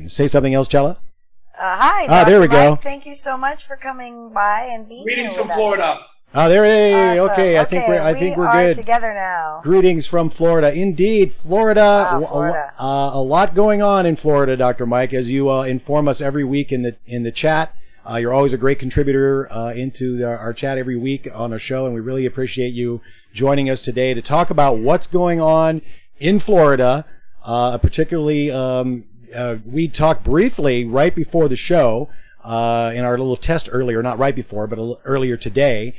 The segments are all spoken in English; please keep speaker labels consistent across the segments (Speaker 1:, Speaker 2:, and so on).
Speaker 1: Say something else, Chela.
Speaker 2: Hi, Dr.
Speaker 1: there we go.
Speaker 2: Mike. Thank you so much for coming by and being here.
Speaker 3: Greetings from Florida.
Speaker 1: There it is.
Speaker 2: Awesome.
Speaker 1: Okay, I think we're
Speaker 2: We are
Speaker 1: good.
Speaker 2: together now.
Speaker 1: Greetings from Florida. Indeed, Florida.
Speaker 2: Florida.
Speaker 1: A lot going on in Florida, Dr. Mike, as you inform us every week in the chat. You're always a great contributor into our chat every week on our show, and we really appreciate you joining us today to talk about what's going on in Florida. Particularly, we talked briefly right before the show in our little test earlier, not right before, but earlier today.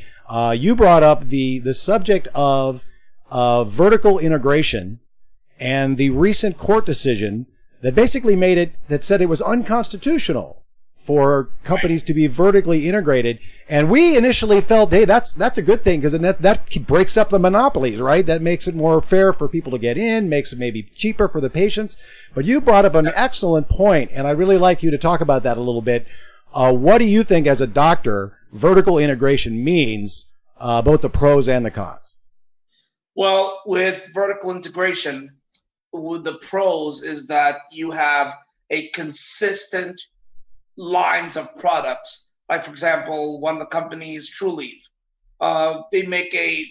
Speaker 1: You brought up the subject of vertical integration and the recent court decision that basically that said it was unconstitutional for companies to be vertically integrated. And we initially felt, hey, that's a good thing, because that breaks up the monopolies, right? That makes it more fair for people to get in, makes it maybe cheaper for the patients. But you brought up an excellent point, and I'd really like you to talk about that a little bit. What do you think, as a doctor, vertical integration means, both the pros and the cons?
Speaker 3: Well, with vertical integration, the pros is that you have a consistent lines of products. Like, for example, one of the companies, Trulieve, they make a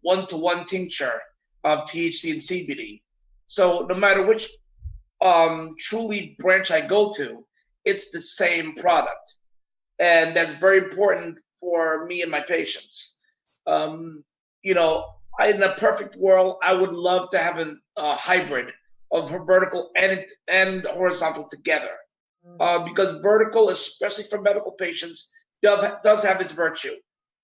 Speaker 3: 1-to-1 tincture of THC and CBD. So no matter which Trulieve branch I go to, it's the same product. And that's very important for me and my patients. In a perfect world, I would love to have a hybrid of vertical and horizontal together. Because vertical, especially for medical patients, does have its virtue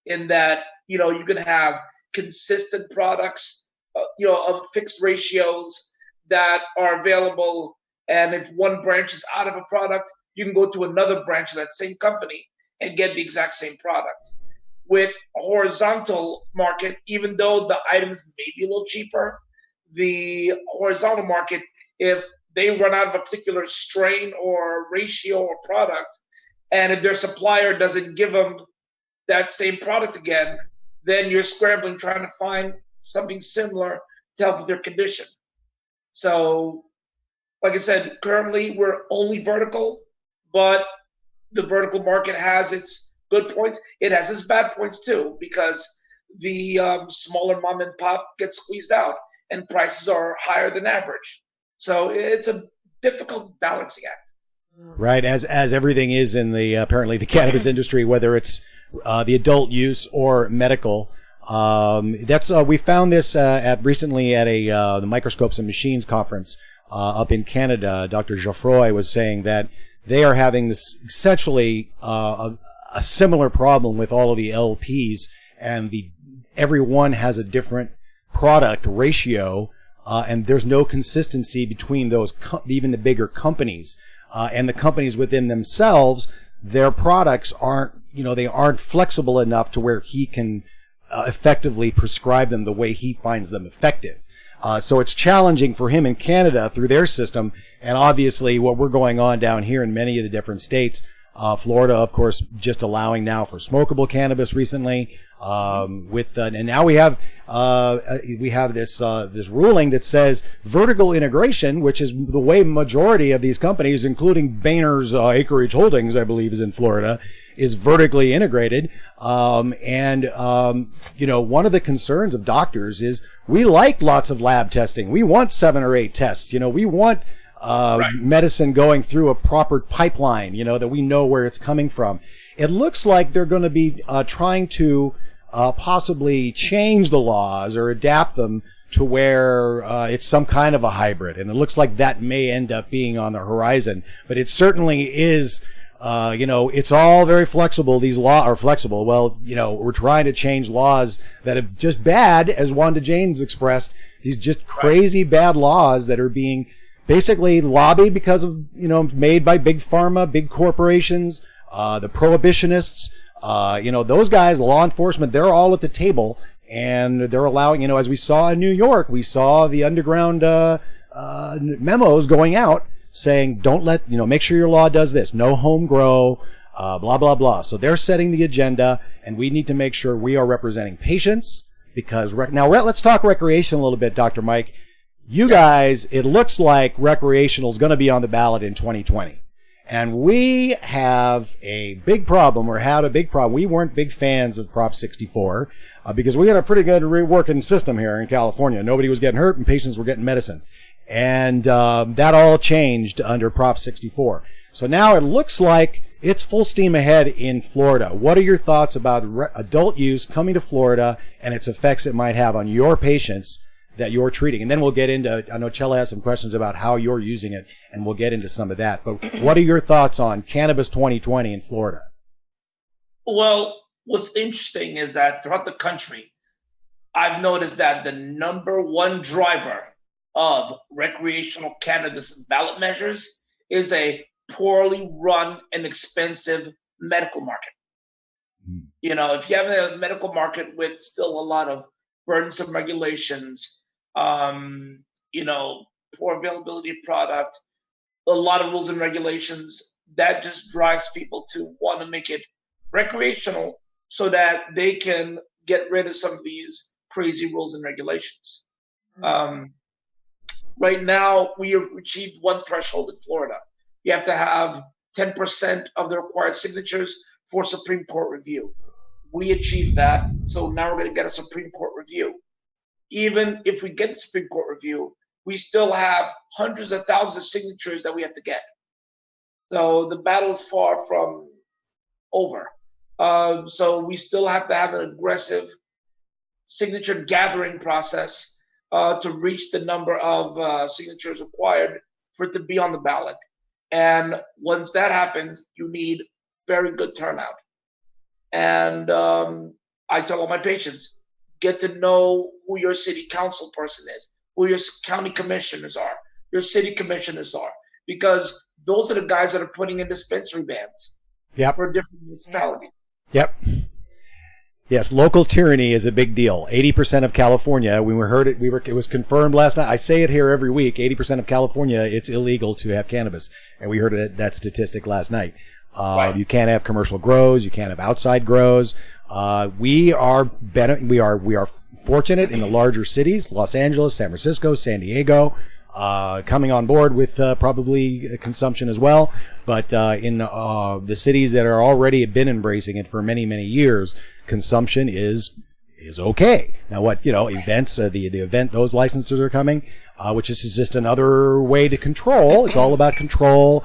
Speaker 3: in that, you can have consistent products, of fixed ratios that are available. And if one branch is out of a product, you can go to another branch of that same company and get the exact same product. With a horizontal market, even though the items may be a little cheaper, the horizontal market, if they run out of a particular strain or ratio or product, and if their supplier doesn't give them that same product again, then you're scrambling trying to find something similar to help with their condition. So, like I said, currently we're only vertical, but the vertical market has its good points. It has its bad points too, because the smaller mom and pop get squeezed out and prices are higher than average. So it's a difficult balancing act.
Speaker 1: Right, as everything is in apparently the cannabis industry, whether it's the adult use or medical. We found this recently at the Microscopes and Machines conference up in Canada. Dr. Geoffroy was saying that they are having this essentially a similar problem with all of the LPs, and everyone has a different product ratio. And there's no consistency between those, even the bigger companies, and the companies within themselves. Their products aren't flexible enough to where he can effectively prescribe them the way he finds them effective. So it's challenging for him in Canada through their system, and obviously what we're going on down here in many of the different states. Florida, of course, just allowing now for smokable cannabis recently. And now we have this ruling that says vertical integration, which is the way majority of these companies, including Boehner's Acreage Holdings, I believe, is in Florida, is vertically integrated. One of the concerns of doctors is we like lots of lab testing. We want 7 or 8 tests. We want medicine going through a proper pipeline, that we know where it's coming from. It looks like they're going to be trying to possibly change the laws or adapt them to where it's some kind of a hybrid. And it looks like that may end up being on the horizon. But it certainly is, it's all very flexible. These laws are flexible. Well, we're trying to change laws that are just bad, as Wanda James expressed, these just crazy bad laws that are being basically lobbied because of, made by big pharma, big corporations, the prohibitionists, those guys, law enforcement, they're all at the table, and they're allowing, as we saw in New York, we saw the underground memos going out saying, don't let, make sure your law does this, no home grow, blah, blah, blah. So they're setting the agenda, and we need to make sure we are representing patients, because now let's talk recreation a little bit, Dr. Mike. You guys, it looks like recreational is going to be on the ballot in 2020. And we have a big problem, or had a big problem. We weren't big fans of Prop 64 because we had a pretty good working system here in California. Nobody was getting hurt and patients were getting medicine. And that all changed under Prop 64. So now it looks like it's full steam ahead in Florida. What are your thoughts about adult use coming to Florida and its effects it might have on your patients that you're treating? And then we'll get into, I know Chela has some questions about how you're using it, and we'll get into some of that. But what are your thoughts on Cannabis 2020 in Florida?
Speaker 3: Well, what's interesting is that throughout the country, I've noticed that the number one driver of recreational cannabis ballot measures is a poorly run and expensive medical market. You know, if you have a medical market with still a lot of burdensome regulations, you know, poor availability of product, a lot of rules and regulations, that just drives people to want to make it recreational so that they can get rid of some of these crazy rules and regulations. Right now, we have achieved one threshold in Florida. You have to have 10% of the required signatures for Supreme Court review. We achieved that, so now we're going to get a Supreme Court review. Even if we get the Supreme Court review, we still have hundreds of thousands of signatures that we have to get. So the battle is far from over. So we still have to have an aggressive signature gathering process to reach the number of signatures required for it to be on the ballot. And once that happens, you need very good turnout. And I tell all my patients, get to know who your city council person is, who your county commissioners are, your city commissioners are, because those are the guys that are putting in dispensary bans for different municipalities.
Speaker 1: Yep. Yes, local tyranny is a big deal. 80% of California, we heard it, it was confirmed last night. I say it here every week. 80% of California, it's illegal to have cannabis, and we heard that statistic last night. Right. You can't have commercial grows. You can't have outside grows. We are fortunate in the larger cities, Los Angeles, San Francisco, San Diego, coming on board with probably consumption as well. But in the cities that are already been embracing it for many, many years, consumption is okay. Now, events, the event, those licenses are coming, which is just another way to control. It's all about control.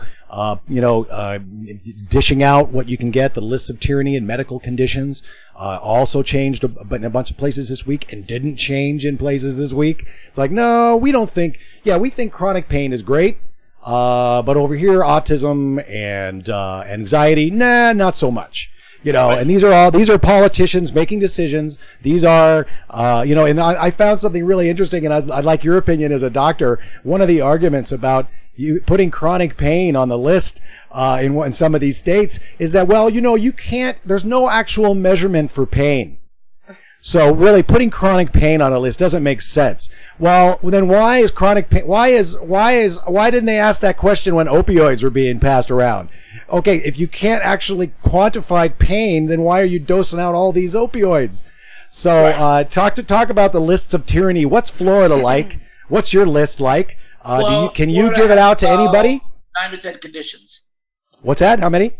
Speaker 1: Dishing out what you can get, the lists of tyranny and medical conditions, also changed in a bunch of places this week and didn't change in places this week. It's like, no, we think chronic pain is great. But over here, autism and anxiety, not so much. And these are politicians making decisions. These are, and I found something really interesting, and I'd like your opinion as a doctor. One of the arguments about you putting chronic pain on the list in some of these states is that, you can't, there's no actual measurement for pain. So really putting chronic pain on a list doesn't make sense. Well, then why is chronic pain, why didn't they ask that question when opioids were being passed around? Okay, if you can't actually quantify pain, then why are you dosing out all these opioids? So, talk about the lists of tyranny. What's Florida like? What's your list like? Can you give it out to anybody?
Speaker 3: 9 to 10 conditions.
Speaker 1: What's that? How many?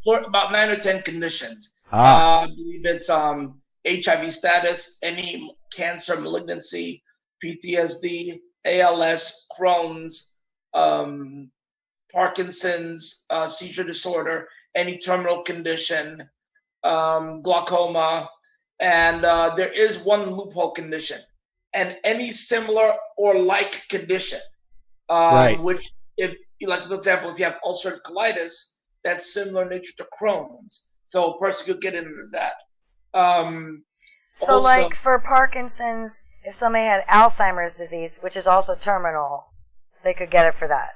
Speaker 3: About 9 or 10 conditions. I believe it's HIV status, any cancer, malignancy, PTSD, ALS, Crohn's, Parkinson's, seizure disorder, any terminal condition, glaucoma, and there is one loophole condition, and any similar or like condition, which, if, like, for example, if you have ulcerative colitis, that's similar in nature to Crohn's, so a person could get into that.
Speaker 2: So, also, like for Parkinson's, if somebody had Alzheimer's disease, which is also terminal, they could get it for that.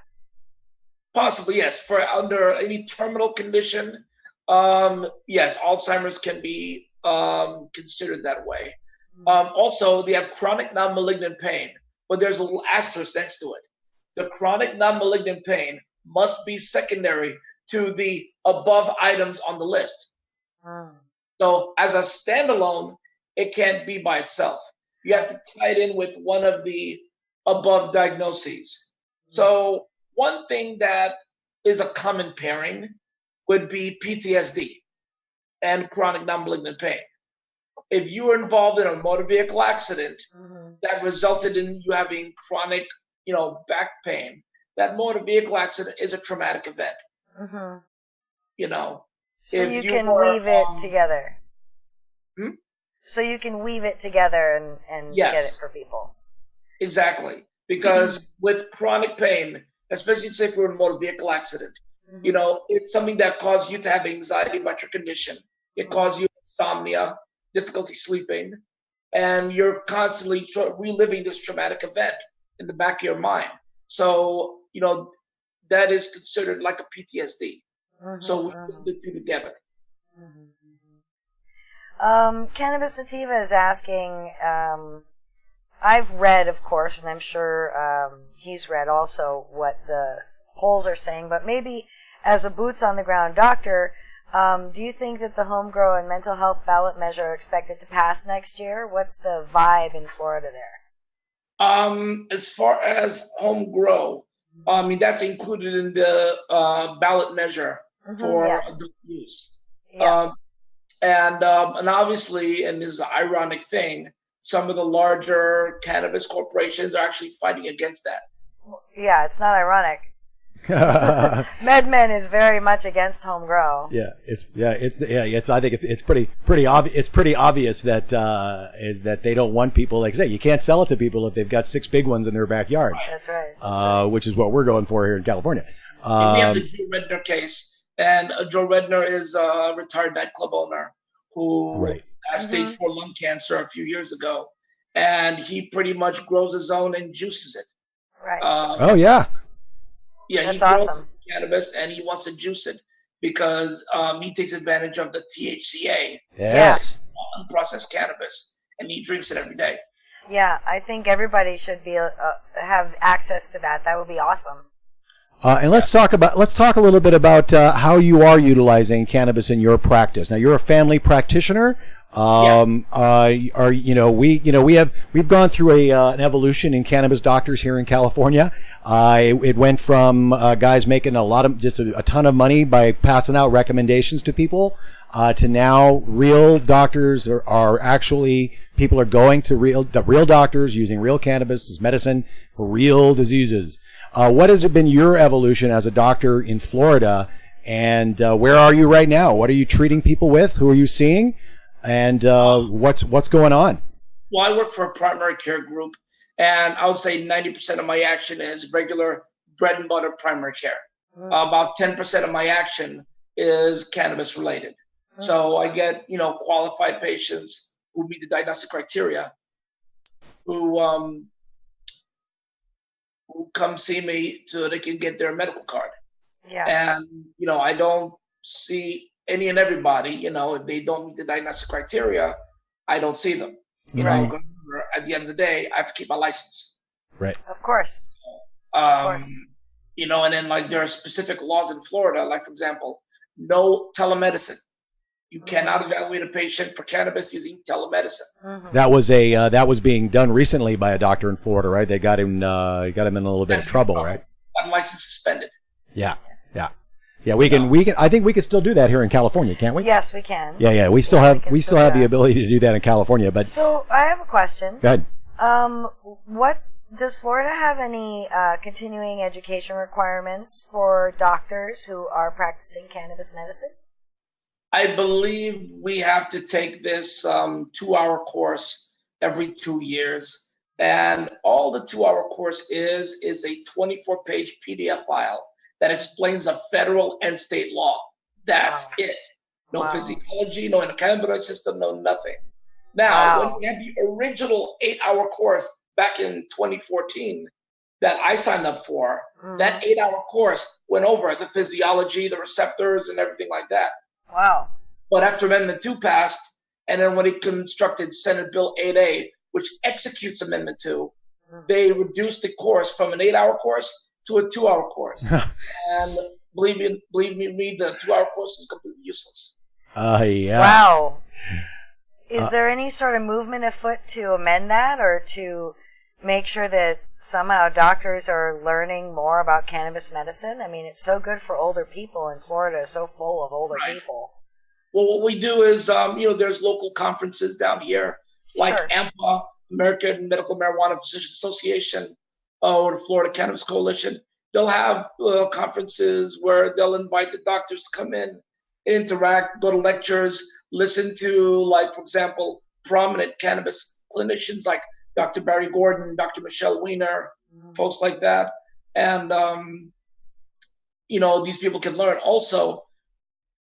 Speaker 3: Possibly, yes. For under any terminal condition, yes, Alzheimer's can be considered that way. Also, they have chronic non-malignant pain, but there's a little asterisk next to it. The chronic non-malignant pain must be secondary to the above items on the list. So as a standalone, it can't be by itself. You have to tie it in with one of the above diagnoses. So one thing that is a common pairing would be PTSD and chronic non-malignant pain. If you were involved in a motor vehicle accident that resulted in you having chronic, back pain, that motor vehicle accident is a traumatic event.
Speaker 2: So you can weave it together. So you can weave it together and
Speaker 3: yes,
Speaker 2: get it for people.
Speaker 3: Exactly. Because with chronic pain, especially say if you're in a motor vehicle accident, it's something that causes you to have anxiety about your condition. It causes you insomnia, difficulty sleeping, and you're constantly reliving this traumatic event in the back of your mind. So, that is considered like a PTSD. So we put the two together.
Speaker 2: Cannabis Sativa is asking, I've read, of course, and I'm sure he's read also what the polls are saying, but maybe as a boots-on-the-ground doctor, do you think that the home grow and mental health ballot measure are expected to pass next year? What's the vibe in Florida there?
Speaker 3: As far as home grow, that's included in the ballot measure for adult use. And obviously, and this is an ironic thing, some of the larger cannabis corporations are actually fighting against that.
Speaker 2: Yeah, it's not ironic. MedMen is very much against home grow.
Speaker 1: I think it's pretty obvious. It's pretty obvious that is that they don't want people, like I say, you can't sell it to people if they've got 6 big ones in their backyard.
Speaker 2: That's right.
Speaker 1: Which is what we're going for here in California.
Speaker 3: We have the Joe Redner case, and Joe Redner is a retired nightclub owner who had stage 4 lung cancer a few years ago, and he pretty much grows his own and juices it.
Speaker 2: Right.
Speaker 3: Yeah,
Speaker 2: that's
Speaker 3: he grows
Speaker 2: awesome.
Speaker 3: Cannabis and he wants to juice it because he takes advantage of the THCA.
Speaker 1: Yes.
Speaker 3: Unprocessed cannabis, and he drinks it every day.
Speaker 2: Yeah, I think everybody should be have access to that. That would be awesome.
Speaker 1: And let's talk a little bit about how you are utilizing cannabis in your practice. Now, you're a family practitioner. We've gone through an evolution in cannabis doctors here in California. It went from guys making a ton of money by passing out recommendations to people to now real doctors are actually, people are going to real doctors using real cannabis as medicine for real diseases. What has been your evolution as a doctor in Florida, and where are you right now? What are you treating people with? Who are you seeing? And what's going on?
Speaker 3: Well, I work for a primary care group, and I would say 90% of my action is regular bread and butter primary care. About 10% of my action is cannabis related. So I get, qualified patients who meet the diagnostic criteria who come see me so they can get their medical card.
Speaker 2: Yeah.
Speaker 3: And, I don't see any and everybody, if they don't meet the diagnostic criteria, I don't see them. At the end of the day, I have to keep my license.
Speaker 1: Right.
Speaker 2: Of course.
Speaker 3: And then there are specific laws in Florida, like for example, no telemedicine. You cannot evaluate a patient for cannabis using telemedicine.
Speaker 1: That was being done recently by a doctor in Florida, right? They got him in a little bit of trouble, right?
Speaker 3: Got license suspended.
Speaker 1: Yeah. We can. I think we can still do that here in California, can't we?
Speaker 2: Yes, we can.
Speaker 1: Yeah. We still have the ability to do that in California, but.
Speaker 2: So I have a question.
Speaker 1: Go ahead.
Speaker 2: What does Florida have any continuing education requirements for doctors who are practicing cannabis medicine?
Speaker 3: I believe we have to take this 2-hour course every 2 years, and all the 2-hour course is a 24-page PDF file that explains the federal and state law. That's it. No physiology, no endocannabinoid system, no nothing. Now, when we had the original 8-hour course back in 2014 that I signed up for, that 8-hour course went over the physiology, the receptors, and everything like that.
Speaker 2: Wow.
Speaker 3: But after Amendment 2 passed, and then when it constructed Senate Bill 8A, which executes Amendment 2, they reduced the course from an 8-hour course to a 2-hour course. And believe me, the 2-hour course is completely useless.
Speaker 1: Yeah.
Speaker 2: Wow. Is there any sort of movement afoot to amend that or to make sure that somehow doctors are learning more about cannabis medicine? I mean, it's so good for older people in Florida, so full of older people.
Speaker 3: Well, what we do is, there's local conferences down here, like AMPA, American Medical Marijuana Physicians Association, or the Florida Cannabis Coalition. They'll have conferences where they'll invite the doctors to come in, interact, go to lectures, listen to, like, for example, prominent cannabis clinicians like Dr. Barry Gordon, Dr. Michelle Weiner, folks like that. And, these people can learn also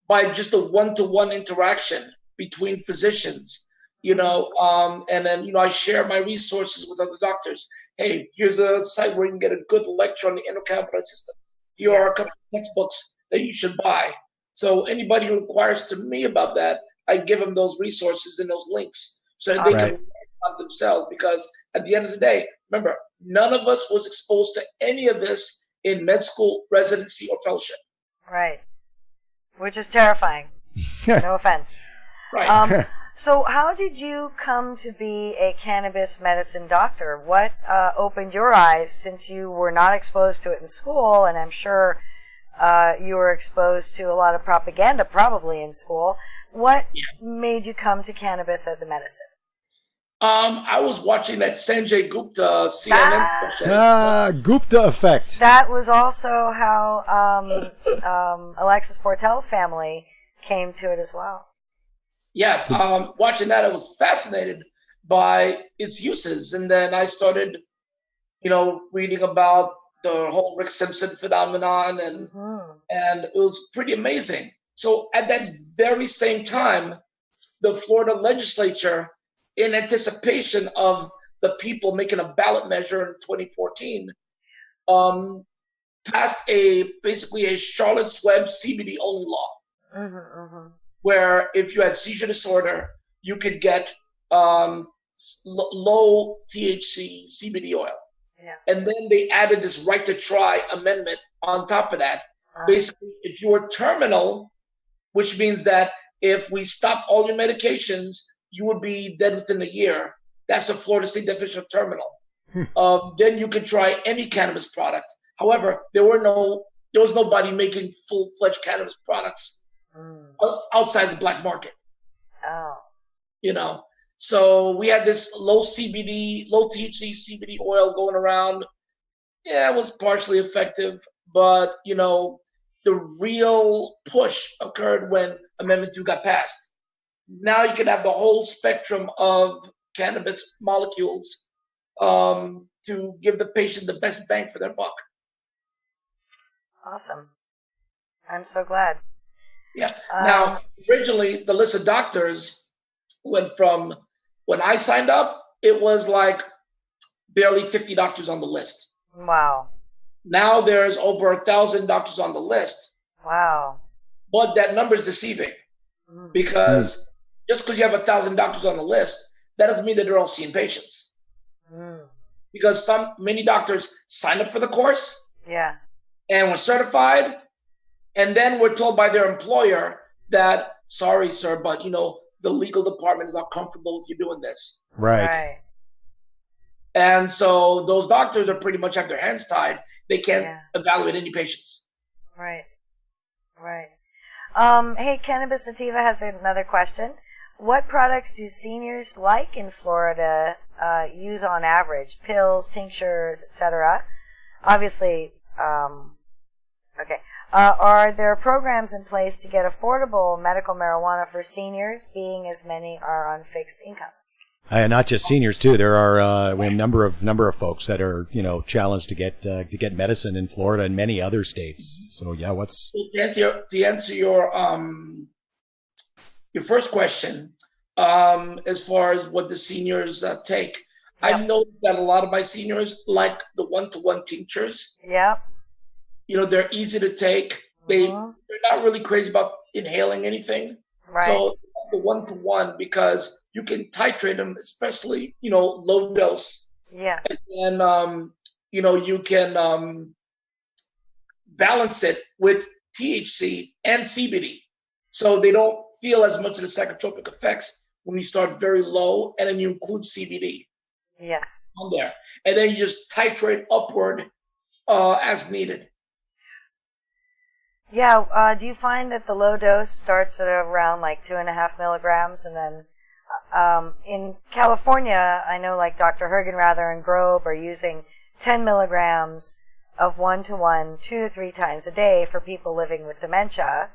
Speaker 3: by just a one-to-one interaction between physicians, and then, I share my resources with other doctors. Hey, here's a site where you can get a good lecture on the endocannabinoid system. Here are a couple of textbooks that you should buy. So anybody who inquires to me about that, I give them those resources and those links so that they can learn about themselves. Because at the end of the day, remember, none of us was exposed to any of this in med school, residency, or fellowship.
Speaker 2: Right. Which is terrifying. No offense.
Speaker 3: Right.
Speaker 2: So how did you come to be a cannabis medicine doctor? What opened your eyes, since you were not exposed to it in school, and I'm sure you were exposed to a lot of propaganda probably in school. What made you come to cannabis as a medicine?
Speaker 3: I was watching that Sanjay Gupta CNN special.
Speaker 1: Gupta effect.
Speaker 2: That was also how Alexis Portel's family came to it as well.
Speaker 3: Yes, watching that, I was fascinated by its uses. And then I started, reading about the whole Rick Simpson phenomenon, and it was pretty amazing. So at that very same time, the Florida legislature, in anticipation of the people making a ballot measure in 2014, passed basically a Charlotte's Web CBD only law, where if you had seizure disorder, you could get low THC CBD oil. Yeah. And then they added this right to try amendment on top of that. Basically, if you were terminal, which means that if we stopped all your medications, you would be dead within a year. That's the Florida state definition of terminal. Then you could try any cannabis product. However, there was nobody making full-fledged cannabis products outside the black market. So we had this low THC CBD oil going around. Yeah, it was partially effective, but the real push occurred when Amendment 2 got passed. Now you can have the whole spectrum of cannabis molecules to give the patient the best bang for their buck.
Speaker 2: Awesome. I'm so glad.
Speaker 3: Yeah. Now, originally, the list of doctors went from, when I signed up, it was like barely 50 doctors on the list.
Speaker 2: Wow.
Speaker 3: Now there's over 1,000 doctors on the list.
Speaker 2: Wow. But
Speaker 3: that number is deceiving because just because you have 1,000 doctors on the list, that doesn't mean that they're all seeing patients. Because many doctors sign up for the course.
Speaker 2: Yeah.
Speaker 3: And were certified, and then we're told by their employer that, sorry, sir, but the legal department is not comfortable with you doing this.
Speaker 1: Right.
Speaker 3: And so those doctors are pretty much have their hands tied. They can't evaluate any patients.
Speaker 2: Right. Hey, Cannabis Sativa has another question. What products do seniors like in Florida use on average? Pills, tinctures, etc. Obviously, are there programs in place to get affordable medical marijuana for seniors, being as many are on fixed incomes?
Speaker 1: Not just seniors too. There are we have a number of folks that are challenged to get medicine in Florida and many other states. So yeah,
Speaker 3: to answer your first question, as far as what the seniors take, I know that a lot of my seniors like the one-to-one tinctures.
Speaker 2: Yep.
Speaker 3: They're easy to take. They're not really crazy about inhaling anything.
Speaker 2: Right.
Speaker 3: So the one-to-one, because you can titrate them, especially, low dose.
Speaker 2: Yeah.
Speaker 3: And then, you can balance it with THC and CBD. So they don't feel as much of the psychotropic effects when you start very low and then you include CBD.
Speaker 2: Yes.
Speaker 3: on there. And then you just titrate upward as needed.
Speaker 2: Yeah. Do you find that the low dose starts at around like 2.5 milligrams, and then in California, I know like Dr. Hergenrather and Grobe are using 10 milligrams of 1-to-1, 2 to 3 times a day for people living with dementia.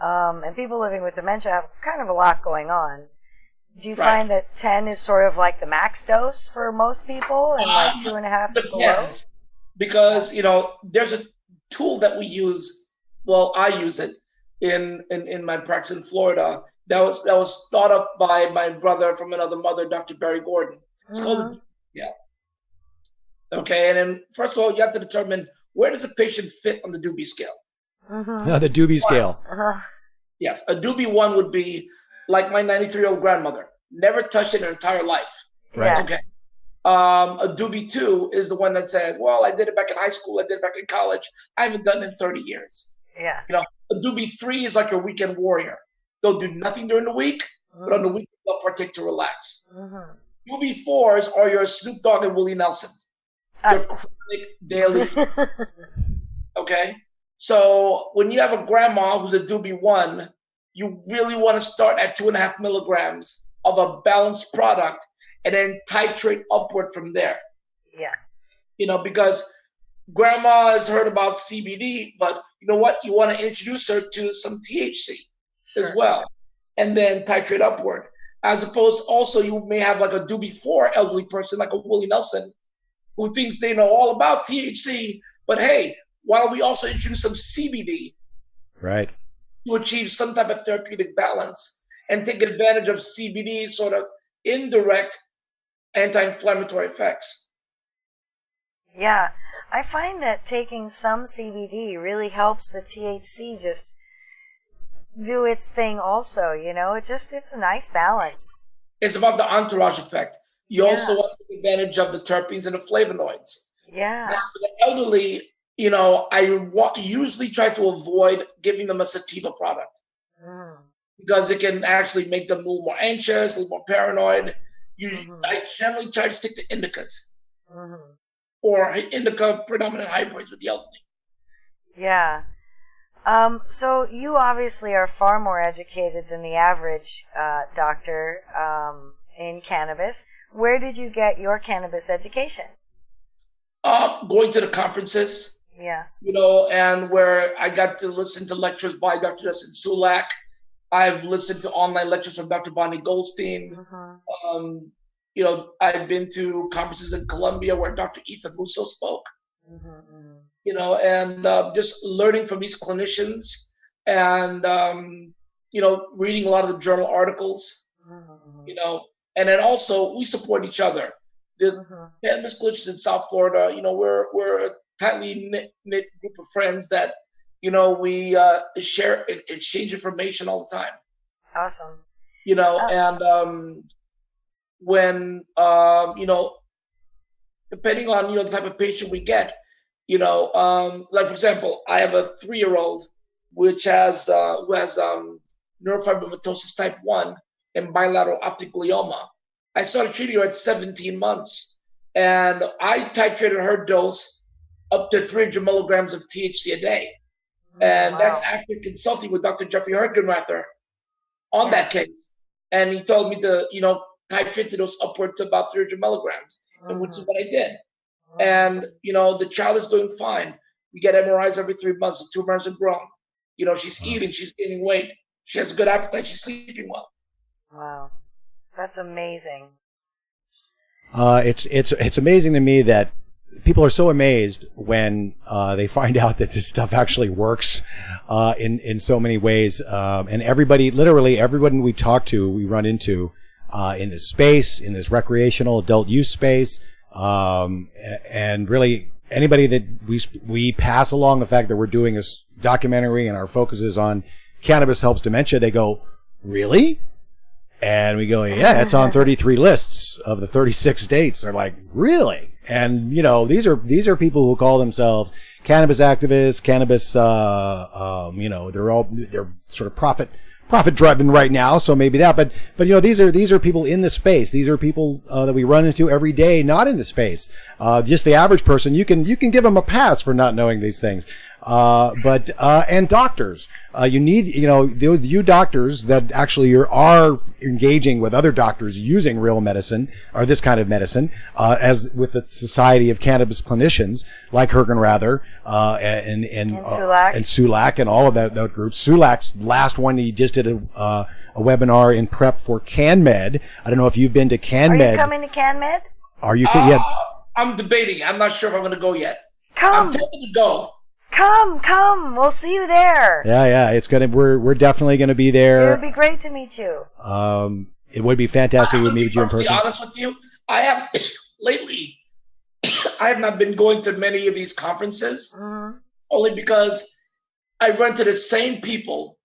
Speaker 2: And people living with dementia have kind of a lot going on. Do you find that 10 is sort of like the max dose for most people, and like 2.5 is the low?
Speaker 3: Because, there's a tool that we use. Well, I use it in my practice in Florida. That was thought up by my brother from another mother, Dr. Barry Gordon. It's called Okay, and then first of all, you have to determine where does the patient fit on the Doobie scale.
Speaker 1: The Doobie scale.
Speaker 3: Yes, a Doobie 1 would be like my 93-year-old grandmother. Never touched it in her entire life.
Speaker 2: Right.
Speaker 3: Okay. A Doobie 2 is the one that says, well, I did it back in high school. I did it back in college. I haven't done it in 30 years.
Speaker 2: Yeah.
Speaker 3: A Doobie 3 is like your weekend warrior. They'll do nothing during the week, but on the weekend they'll partake to relax. Doobie 4s are your Snoop Dogg and Willie Nelson. Your chronic daily. Okay? So when you have a grandma who's a Doobie 1, you really want to start at 2.5 milligrams of a balanced product and then titrate upward from there.
Speaker 2: Yeah.
Speaker 3: Because grandma has heard about CBD, but you know what? You want to introduce her to some THC as well, and then titrate upward. As opposed, also, you may have like a Doobie 4 elderly person, like a Willie Nelson, who thinks they know all about THC, but hey, why don't we also introduce some CBD?
Speaker 1: Right.
Speaker 3: To achieve some type of therapeutic balance and take advantage of CBD's sort of indirect anti-inflammatory effects.
Speaker 2: Yeah. I find that taking some CBD really helps the THC just do its thing also, it's a nice balance. It's
Speaker 3: about the entourage effect. You also want to take advantage of the terpenes and the flavonoids.
Speaker 2: Yeah.
Speaker 3: Now, for the elderly, I usually try to avoid giving them a sativa product because it can actually make them a little more anxious, a little more paranoid. I generally try to stick to indicas or indica predominant hybrids with the elderly.
Speaker 2: Yeah. So you obviously are far more educated than the average doctor in cannabis. Where did you get your cannabis education?
Speaker 3: Going to the conferences.
Speaker 2: Yeah.
Speaker 3: And where I got to listen to lectures by Dr. Justin Sulak. I've listened to online lectures from Dr. Bonnie Goldstein. I've been to conferences in Colombia where Dr. Ethan Russo spoke. And just learning from these clinicians and, reading a lot of the journal articles, and then also we support each other. The cannabis clinicians in South Florida, we're a tightly knit group of friends that, we exchange information all the time.
Speaker 2: Awesome.
Speaker 3: And when, depending on, the type of patient we get, like for example, I have a 3-year-old who has neurofibromatosis type 1 and bilateral optic glioma. I started treating her at 17 months, and I titrated her dose up to 300 milligrams of THC a day. And that's after consulting with Dr. Jeffrey Hergenrather on that case. And he told me to, titrate the dose upward to about 300 milligrams, and which is what I did. And, the child is doing fine. We get MRIs every 3 months. The tumor hasn't grown. She's eating, she's gaining weight. She has a good appetite. She's sleeping well.
Speaker 2: Wow. That's amazing.
Speaker 1: It's amazing to me that people are so amazed when they find out that this stuff actually works in so many ways. And literally everyone we talk to, we run into in this space, in this recreational adult use space, and really anybody that we pass along the fact that we're doing this documentary and our focus is on cannabis helps dementia, they go, really? And we go, yeah, it's on 33 lists of the 36 states. They're like, really? And, these are people who call themselves cannabis activists, cannabis, they're sort of profit driven right now, so maybe that. But these are people in the space. These are people that we run into every day, not in the space. Just the average person, you can give them a pass for not knowing these things. And doctors, you need, you doctors that actually are engaging with other doctors using real medicine or this kind of medicine, as with the Society of Cannabis Clinicians like Hergenrather, and Sulak and all of that group. Sulak's last one, he just did a webinar in prep for CanMed. I don't know if you've been to CanMed.
Speaker 2: Are you coming to CanMed?
Speaker 1: Are you? Yeah.
Speaker 3: I'm debating. I'm not sure if I'm going to go yet.
Speaker 2: Come.
Speaker 3: I'm tempted to go.
Speaker 2: Come. We'll see you there.
Speaker 1: Yeah. It's we're definitely gonna be there.
Speaker 2: It would be great to meet you.
Speaker 1: It would be fantastic to meet you in person.
Speaker 3: To be honest with you, I have lately. I have not been going to many of these conferences, only because I run to the same people.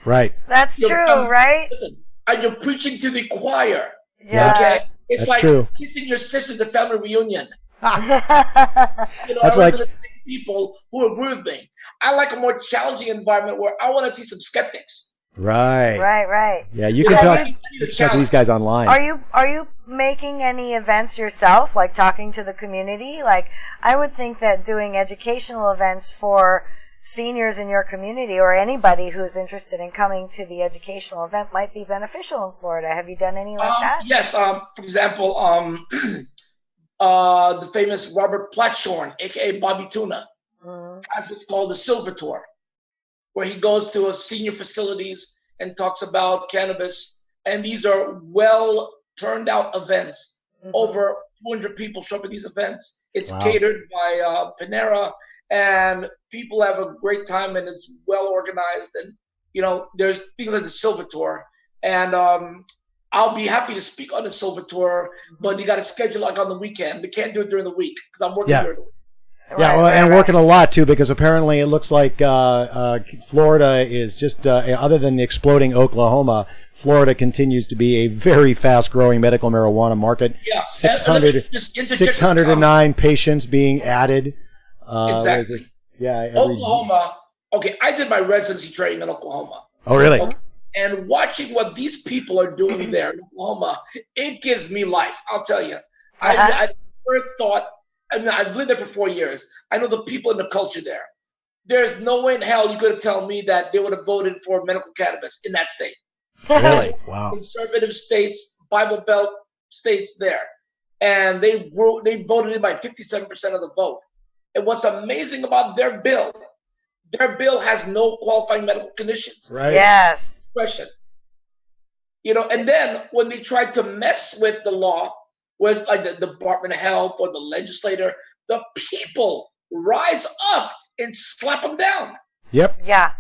Speaker 1: Right.
Speaker 2: That's true, right?
Speaker 3: Listen, and you're preaching to the choir.
Speaker 2: Yeah.
Speaker 3: Okay. It's
Speaker 1: That's
Speaker 3: like
Speaker 1: true.
Speaker 3: kissing your sister at the family reunion.
Speaker 1: That's
Speaker 3: I
Speaker 1: like
Speaker 3: run to the same people who agree with me. I like a more challenging environment where I want to see some skeptics.
Speaker 1: right. Yeah, you can check these guys online.
Speaker 2: Are you making any events yourself, like talking to the community? Like, I would think that doing educational events for seniors in your community or anybody who's interested in coming to the educational event might be beneficial in Florida. Have you done any like that?
Speaker 3: Yes. For example, the famous Robert Platshorn, aka Bobby Tuna, has what's called the Silver Tour, where he goes to senior facilities and talks about cannabis. And these are well turned out events. Over 200 people show up at these events. It's catered by Panera, and people have a great time, and it's well organized. And there's things like the Silver Tour, and I'll be happy to speak on the Silver Tour, but you got to schedule like on the weekend. We can't do it during the week because I'm working during the week.
Speaker 1: And working a lot too, because apparently it looks like Florida is just other than the exploding Oklahoma, Florida continues to be a very fast-growing medical marijuana market.
Speaker 3: Yeah,
Speaker 1: 609 patients being added.
Speaker 3: Exactly. Oklahoma. Okay, I did my residency training in Oklahoma.
Speaker 1: Oh, really?
Speaker 3: Okay. And watching what these people are doing there in Oklahoma, it gives me life. I'll tell you. I never thought. I mean, I've lived there for 4 years. I know the people and the culture there. There's no way in hell you could have told me that they would have voted for medical cannabis in that state.
Speaker 1: Really? Wow.
Speaker 3: Conservative states, Bible Belt states there. And they voted in by 57% of the vote. And what's amazing about their bill has no qualifying medical conditions.
Speaker 1: Right.
Speaker 2: Yes.
Speaker 3: Question. And then when they tried to mess with the law, where it's like the Department of Health or the legislator, the people rise up and slap them down.
Speaker 1: Yep.
Speaker 2: Yeah.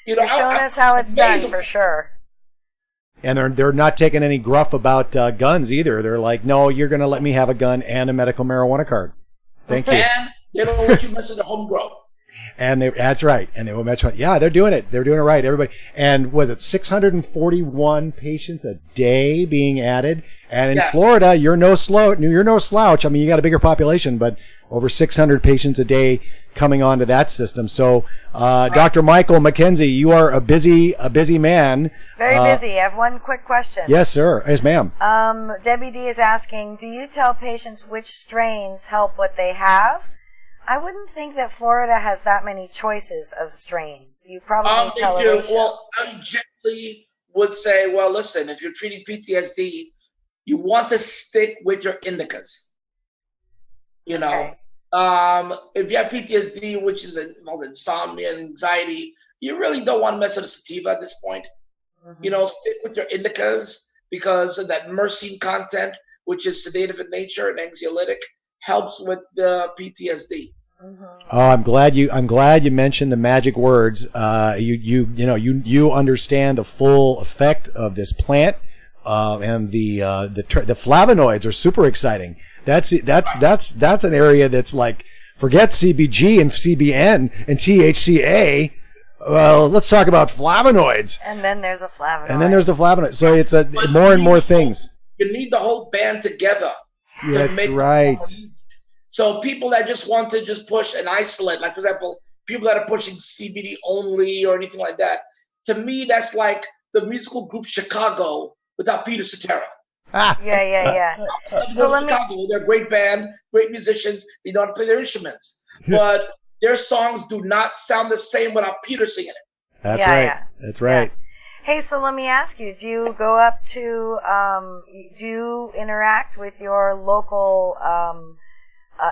Speaker 2: They're showing us how it's done for sure.
Speaker 1: And they're not taking any gruff about guns either. They're like, no, you're going to let me have a gun and a medical marijuana card. Thank you.
Speaker 3: And they don't let you mess with the homegrown.
Speaker 1: And that's right. And they will match. Yeah, they're doing it. They're doing it right. Everybody. And was it 641 patients a day being added? And in Florida, you're no slouch. I mean, you got a bigger population, but over 600 patients a day coming onto that system. So, Dr. Michael McKenzie, you are a busy man.
Speaker 2: Very busy. I have one quick question.
Speaker 1: Yes, sir. Yes, ma'am.
Speaker 2: Debbie D is asking, do you tell patients which strains help what they have? I wouldn't think that Florida has that many choices of strains. You probably tell a ratio.
Speaker 3: Well, I generally would say, well, listen, if you're treating PTSD, you want to stick with your indicas.
Speaker 2: Okay.
Speaker 3: If you have PTSD, which is involves insomnia and anxiety, you really don't want to mess with a sativa at this point. Stick with your indicas because of that myrcene content, which is sedative in nature and anxiolytic, helps with the PTSD.
Speaker 1: Oh, I'm glad you mentioned the magic words. You understand the full effect of this plant, and the flavonoids are super exciting. That's an area that's like, forget CBG and CBN and THCA. Well, let's talk about flavonoids.
Speaker 2: And then there's a flavonoid.
Speaker 1: And then there's the flavonoid. So it's more and more things.
Speaker 3: You need the whole band together.
Speaker 1: That's right.
Speaker 3: So people that just want to just push and isolate, like for example, people that are pushing CBD only or anything like that, to me, that's like the musical group Chicago without Peter Cetera.
Speaker 2: Yeah. So
Speaker 3: Chicago, they're a great band, great musicians. They know how to play their instruments, but their songs do not sound the same without Peter singing it.
Speaker 1: That's right. That's right.
Speaker 2: Hey, so let me ask you, do you go up to, do you interact with your local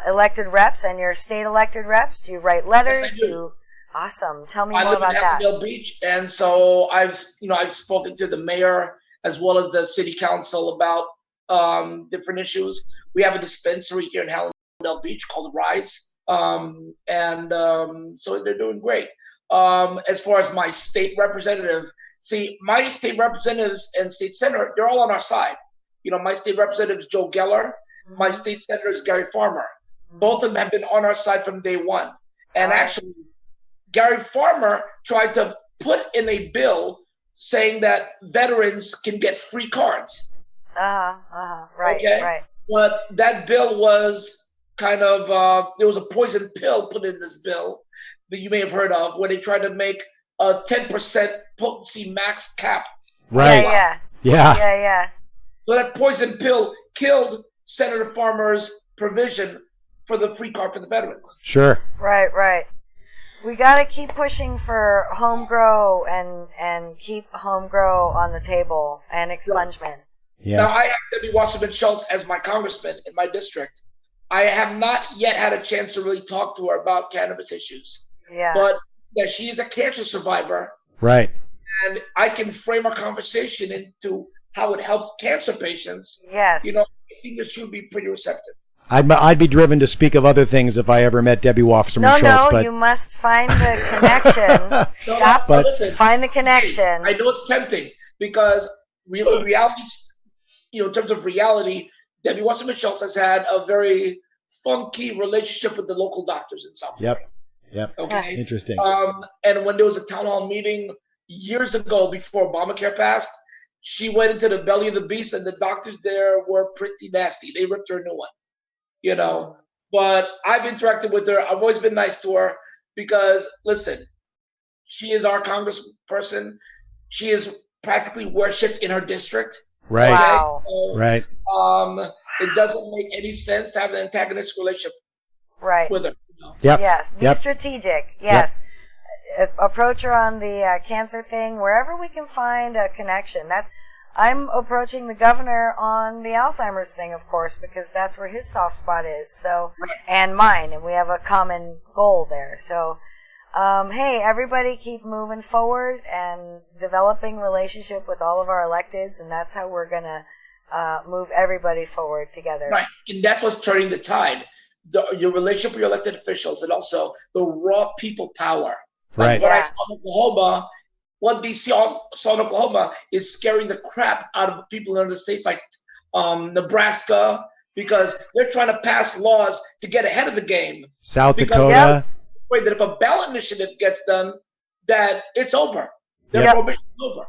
Speaker 2: elected reps and your state elected reps? Do you write letters?
Speaker 3: Yes, I do.
Speaker 2: Awesome. Tell me more about that.
Speaker 3: I live in Hallandale Beach, and so I've spoken to the mayor as well as the city council about different issues. We have a dispensary here in Hallandale Beach called Rise, so they're doing great. As far as my state representative, my state representatives and state senator, they're all on our side. My state representative is Joe Geller. My state senator is Gary Farmer. Both of them have been on our side from day one. And actually, Gary Farmer tried to put in a bill saying that veterans can get free cards.
Speaker 2: Right,
Speaker 3: okay?
Speaker 2: Right.
Speaker 3: But that bill was kind of, there was a poison pill put in this bill that you may have heard of, where they tried to make a 10% potency max cap.
Speaker 1: Right. Yeah.
Speaker 3: So that poison pill killed Senator Farmer's provision for the free card for the veterans.
Speaker 1: Sure.
Speaker 2: Right. We got to keep pushing for home grow and keep home grow on the table and expungement.
Speaker 1: Yeah.
Speaker 3: Now, I have Debbie Wasserman Schultz as my congressman in my district. I have not yet had a chance to really talk to her about cannabis issues.
Speaker 2: Yeah.
Speaker 3: But that she is a cancer survivor.
Speaker 1: Right.
Speaker 3: And I can frame our conversation into how it helps cancer patients.
Speaker 2: Yes.
Speaker 3: I think that she would be pretty receptive.
Speaker 1: I'd be driven to speak of other things if I ever met Debbie Wasserman Schultz.
Speaker 2: No, you must find the connection. Listen, find the connection.
Speaker 3: I know it's tempting because reality, in terms of reality, Debbie Wasserman Schultz has had a very funky relationship with the local doctors in South Florida.
Speaker 1: Yep.
Speaker 3: Okay.
Speaker 1: Interesting.
Speaker 3: And when there was a town hall meeting years ago before Obamacare passed, she went into the belly of the beast, and the doctors there were pretty nasty. They ripped her a new one. But I've interacted with her. I've always been nice to her because, listen, she is our congressperson. She is practically worshipped in her district.
Speaker 1: Right.
Speaker 3: Okay?
Speaker 2: Wow.
Speaker 3: So,
Speaker 1: right.
Speaker 3: It doesn't make any sense to have an antagonistic relationship with her.
Speaker 1: Yep.
Speaker 2: Yes. Be strategic. Yes. Yep. Approach her on the cancer thing wherever we can find a connection. I'm approaching the governor on the Alzheimer's thing, of course, because that's where his soft spot is. So, and mine, and we have a common goal there. So, hey, everybody keep moving forward and developing relationship with all of our electeds, and that's how we're gonna move everybody forward together.
Speaker 3: Right, and that's what's turning the tide. Your relationship with your elected officials, and also the raw people power.
Speaker 1: Right.
Speaker 3: What I saw in Oklahoma. What they saw in Oklahoma is scaring the crap out of people in other states like Nebraska, because they're trying to pass laws to get ahead of the game.
Speaker 1: South Dakota.
Speaker 3: Wait, that if a ballot initiative gets done, that it's over. Their prohibition is over.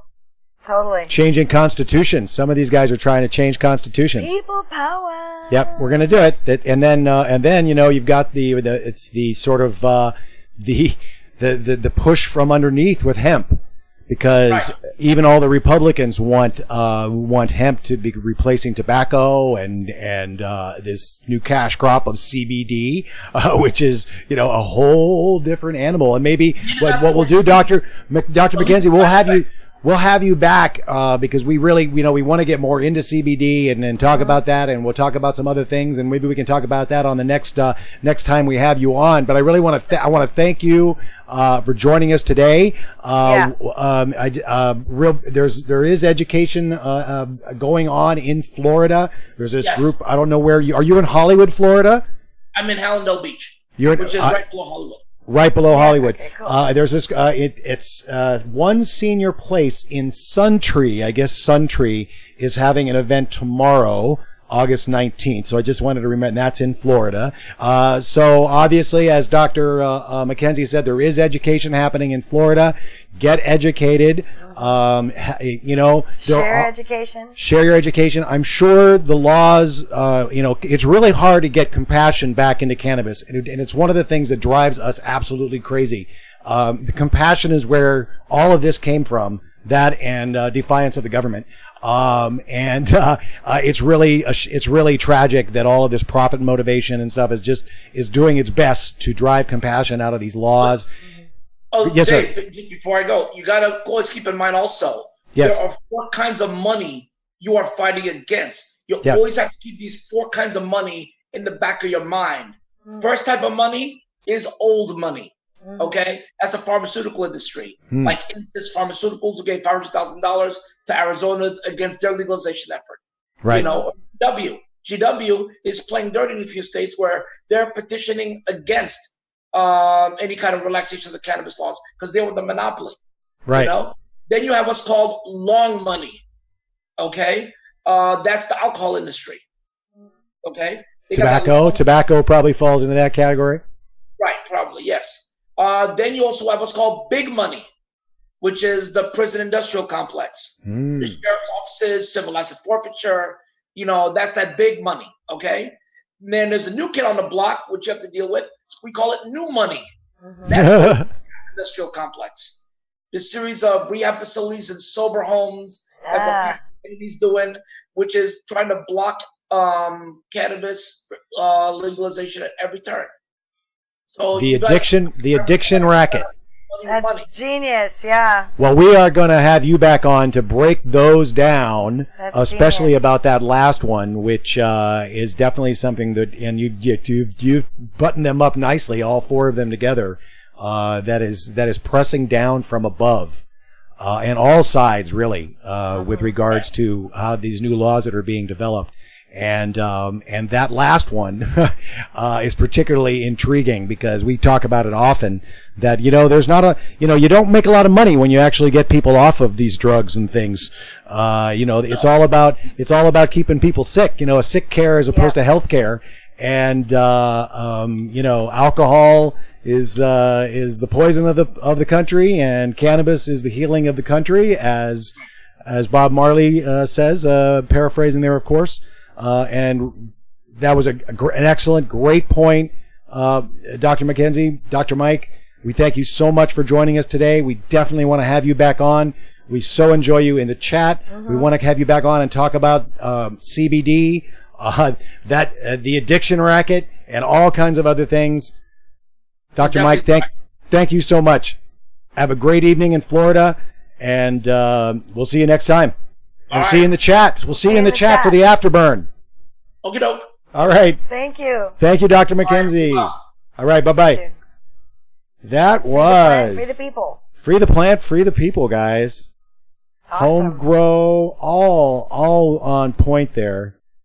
Speaker 2: Totally.
Speaker 1: Changing constitutions. Some of these guys are trying to change constitutions.
Speaker 2: People power.
Speaker 1: Yep, we're going to do it. And then you've got the sort of the push from underneath with hemp. Because even all the Republicans want hemp to be replacing tobacco and this new cash crop of CBD, which is a whole different animal. And maybe what we'll do, Dr. McKenzie, we'll have you back because we really we want to get more into CBD and talk about that, and we'll talk about some other things, and maybe we can talk about that on the next time we have you on. But I really want to thank you for joining us today. There is education going on in Florida. There's this group. I don't know where are you in Hollywood, Florida?
Speaker 3: I'm in Hallandale Beach, which is right below Hollywood.
Speaker 1: Right below Hollywood.
Speaker 2: Okay, cool.
Speaker 1: There's this, it's one senior place in Suntree. I guess Suntree is having an event tomorrow, August 19th. So I just wanted to remember, and that's in Florida. So obviously, as Dr. McKenzie said, there is education happening in Florida. Get educated.
Speaker 2: Share education.
Speaker 1: Share your education. I'm sure the laws, it's really hard to get compassion back into cannabis. And it's one of the things that drives us absolutely crazy. The compassion is where all of this came from. That and defiance of the government. It's really tragic that all of this profit motivation and stuff is doing its best to drive compassion out of these laws.
Speaker 3: Oh,
Speaker 1: yes,
Speaker 3: Dave,
Speaker 1: sir.
Speaker 3: before I go, you gotta always keep in mind also,
Speaker 1: Yes.
Speaker 3: there are 4 kinds of money you are fighting against. You
Speaker 1: Yes.
Speaker 3: always have to keep these 4 kinds of money in the back of your mind. First type of money is old money. Okay, that's the pharmaceutical industry. Like Insys Pharmaceuticals, who gave $500,000 to Arizona against their legalization effort.
Speaker 1: Right.
Speaker 3: You know, GW is playing dirty in a few states where they're petitioning against any kind of relaxation of the cannabis laws because they were the monopoly.
Speaker 1: Right.
Speaker 3: You know? Then you have what's called long money. Okay, that's the alcohol industry. Okay,
Speaker 1: Tobacco probably falls into that category.
Speaker 3: Right, probably yes. Then you also have what's called big money, which is the prison industrial complex, the sheriff's offices, civil asset forfeiture. You know, that's that big money. Okay. And then there's a new kid on the block, which you have to deal with. We call it new money. That's the industrial complex. The series of rehab facilities and sober homes that Kennedy's doing, which is trying to block cannabis legalization at every turn. So
Speaker 1: the addiction racket.
Speaker 2: That's genius, yeah.
Speaker 1: Well, we are going to have you back on to break those down, especially
Speaker 2: genius.
Speaker 1: about that last one, which is definitely something that, and you've buttoned them up nicely, all 4 of them together. That is pressing down from above, and all sides really, with regards to how these new laws that are being developed. And that last one is particularly intriguing because we talk about it often that, there's not you don't make a lot of money when you actually get people off of these drugs and things. It's all about keeping people sick, a sick care as opposed to health care. And, alcohol is the poison of the country, and cannabis is the healing of the country, as Bob Marley says, paraphrasing there, of course. And that was an excellent, great point. Dr. McKenzie, Dr. Mike, we thank you so much for joining us today. We definitely want to have you back on. We so enjoy you in the chat. We want to have you back on and talk about CBD, the addiction racket, and all kinds of other things. Dr. Mike, thank you so much. Have a great evening in Florida, and we'll see you next time. And see you in the chat. We'll see you in the chat for the afterburn.
Speaker 3: Okie doke.
Speaker 1: All right.
Speaker 2: Thank you.
Speaker 1: Thank you, Dr. McKenzie. All right. Bye-bye. That was
Speaker 2: Free the people.
Speaker 1: Free the plant, free the people, guys.
Speaker 2: Awesome.
Speaker 1: Home grow, all on point there.